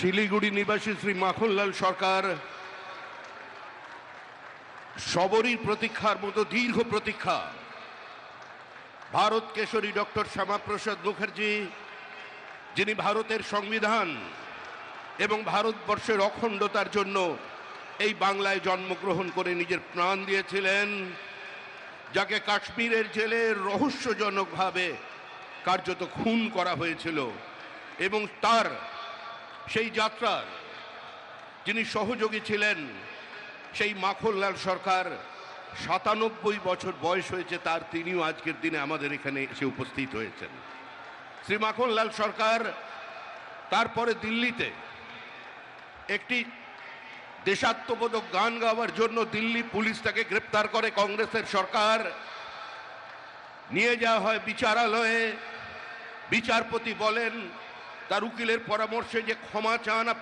শিলিগুড়ি নিবাসী শ্রী মাখনলাল সরকার সবরই প্রতীক্ষার মতো দীর্ঘ প্রতীক্ষা। ভারত কেশরী ডক্টর শ্যামাপ্রসাদ মুখার্জি, যিনি ভারতের সংবিধান এবং ভারতবর্ষের অখণ্ডতার জন্য এই বাংলায় জন্মগ্রহণ করে নিজের প্রাণ দিয়েছিলেন, যাকে কাশ্মীরের জেলে রহস্যজনকভাবে কার্যত খুন করা হয়েছিল, এবং তার সেই যাত্রার যিনি সহযোগী ছিলেন, সেই মাখনলাল সরকার ৯৭ বছর বয়স হয়েছে তার, তিনিও আজকের দিনে আমাদের এখানে এসে উপস্থিত হয়েছেন। শ্রী মাখনলাল সরকার তারপরে দিল্লিতে একটি দেশাত্মবোধক গান গাওয়ার জন্য দিল্লি পুলিশ তাকে গ্রেপ্তার করে। কংগ্রেসের সরকার নিয়ে যাওয়া হয় বিচারালয়ে। বিচারপতি বলেন তার উকিলের পরামর্শে যে ক্ষমা চান